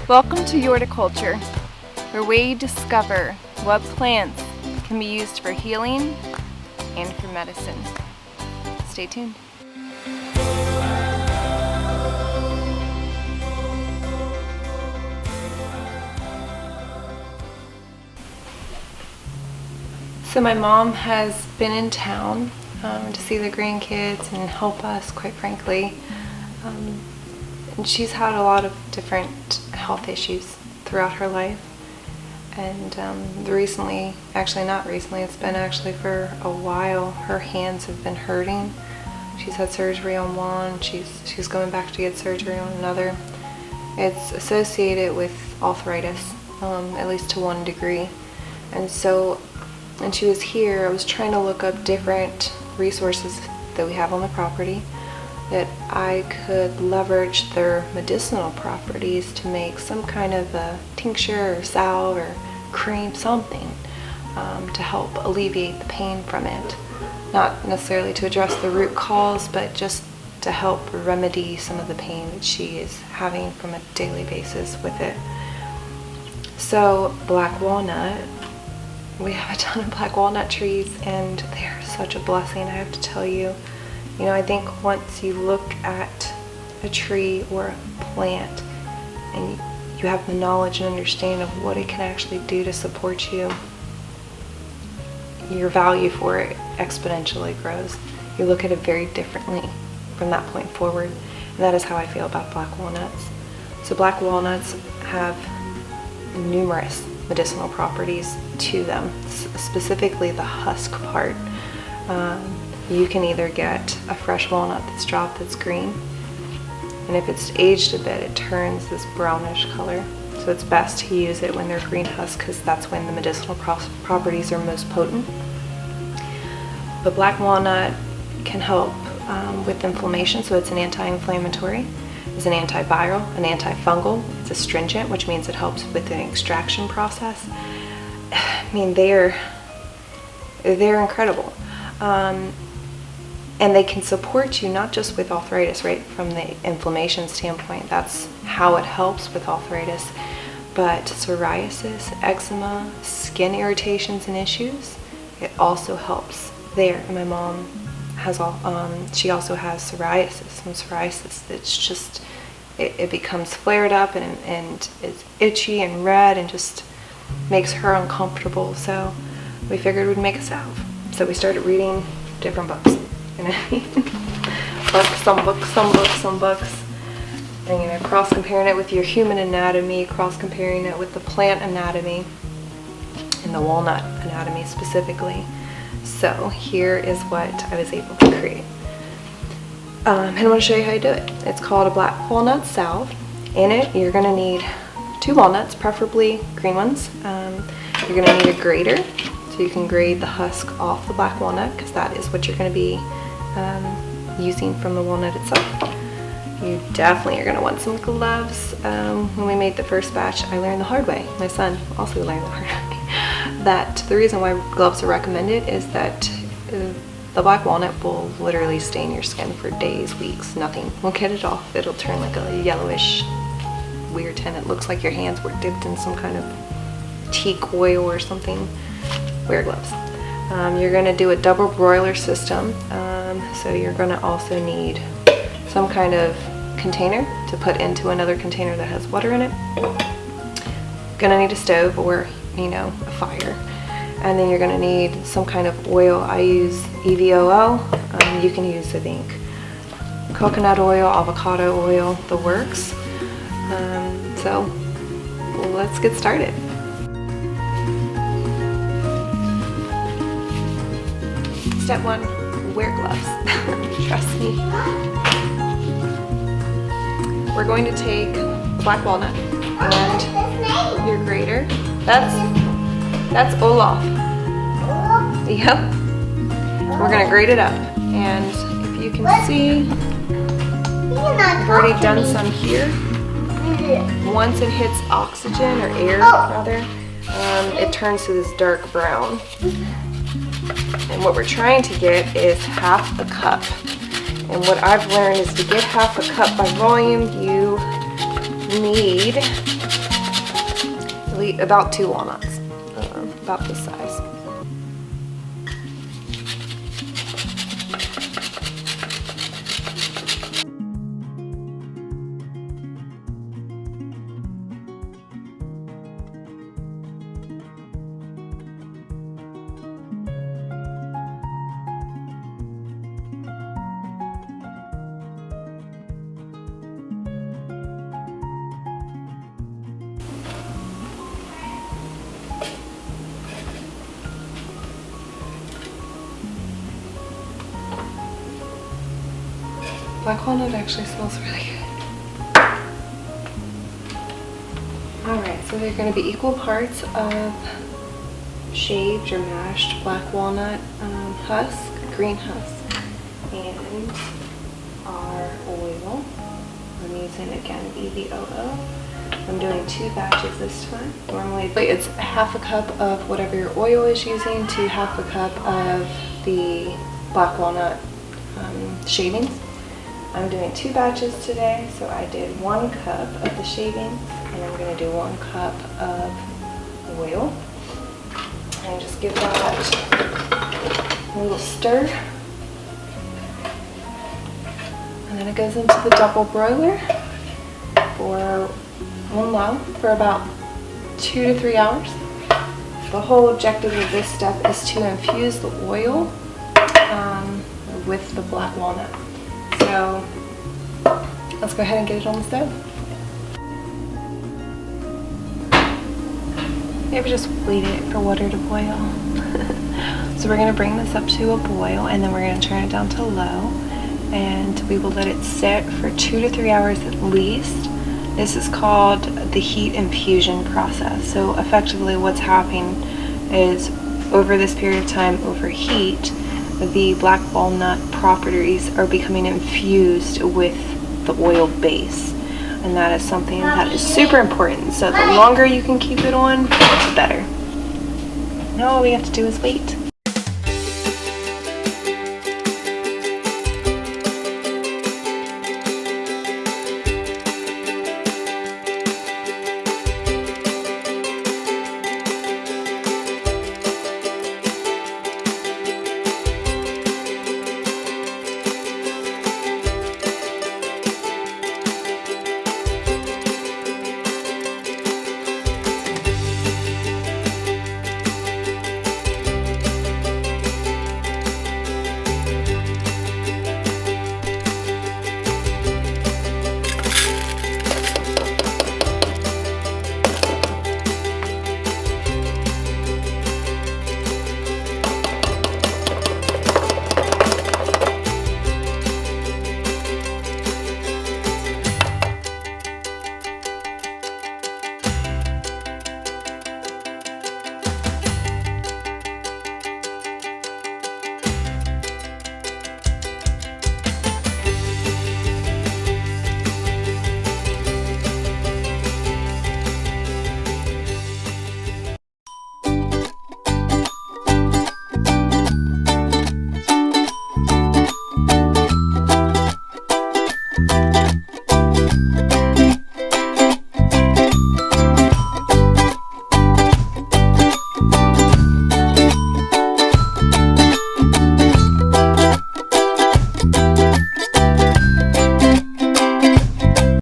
Welcome to Horticulture, where we discover what plants can be used for healing and for medicine. Stay tuned. So my mom has been in town to see the grandkids and help us, quite frankly. And she's had a lot of different health issues throughout her life. And it's been actually for a while, her hands have been hurting. She's had surgery on one, she's going back to get surgery on another. It's associated with arthritis, at least to one degree. And so, when she was here, I was trying to look up different resources that we have on the property that I could leverage their medicinal properties to make some kind of a tincture or salve or cream, something to help alleviate the pain from it. Not necessarily to address the root cause, but just to help remedy some of the pain that she is having from a daily basis with it. So black walnut, we have a ton of black walnut trees and they're such a blessing, I have to tell you. You know, I think once you look at a tree or a plant and you have the knowledge and understanding of what it can actually do to support you, your value for it exponentially grows. You look at it very differently from that point forward. And that is how I feel about black walnuts. So black walnuts have numerous medicinal properties to them, specifically the husk part. You can either get a fresh walnut that's dropped that's green, and if it's aged a bit, it turns this brownish color. So it's best to use it when they're green husk because that's when the medicinal properties are most potent. But black walnut can help with inflammation, so it's an anti-inflammatory. It's an antiviral, an antifungal. It's astringent, which means it helps with the extraction process. I mean, they're incredible. And they can support you not just with arthritis, right, from the inflammation standpoint. That's how it helps with arthritis. But psoriasis, eczema, skin irritations and issues, it also helps there. And my mom has she also has psoriasis. And psoriasis, it's just, it becomes flared up and it's itchy and red and just makes her uncomfortable. So we figured we'd make a salve. So we started reading different books. Some books. And, you know, cross-comparing it with your human anatomy, cross-comparing it with the plant anatomy, and the walnut anatomy specifically. So here is what I was able to create. And I'm going to show you how you do it. It's called a Black Walnut Salve. In it, you're going to need 2 walnuts, preferably green ones. You're going to need a grater, so you can grate the husk off the black walnut, because that is what you're going to be using from the walnut itself. You definitely are going to want some gloves. When we made the first batch, I learned the hard way. My son also learned the hard way. That the reason why gloves are recommended is that the black walnut will literally stain your skin for days, weeks, nothing will get it off. It'll turn like a yellowish, weird tint. It looks like your hands were dipped in some kind of teak oil or something. Wear gloves. You're going to do a double broiler system, so you're going to also need some kind of container to put into another container that has water in it. Going to need a stove or, you know, a fire. And then you're going to need some kind of oil. I use EVOO. You can use, I think, coconut oil, avocado oil, the works. So let's get started. Step 1, wear gloves. Trust me. We're going to take black walnut and your grater. That's Olaf. Yep. We're gonna grate it up, and if you can see, I've already done some here. Once it hits oxygen or air, rather, it turns to this dark brown. And what we're trying to get is half a cup. And what I've learned is to get half a cup by volume, you need about 2 walnuts, about this size. Black walnut actually smells really good. Alright, so they're going to be equal parts of shaved or mashed black walnut husk, green husk, and our oil. I'm using, again, EVOO. I'm doing 2 batches this time. Normally it's half a cup of whatever your oil is using to half a cup of the black walnut shavings. I'm doing 2 batches today, so I did 1 cup of the shavings, and I'm going to do 1 cup of oil. And just give that a little stir. And then it goes into the double broiler on low for about 2 to 3 hours. The whole objective of this step is to infuse the oil with the black walnut. So let's go ahead and get it on the stove. Maybe just wait it for water to boil. So we're going to bring this up to a boil, and then we're going to turn it down to low, and we will let it sit for 2 to 3 hours at least. This is called the heat infusion process. So effectively what's happening is, over this period of time, over heat, the black walnut properties are becoming infused with the oil base, and that is something that is super important. So the longer you can keep it on, the better. Now all we have to do is wait.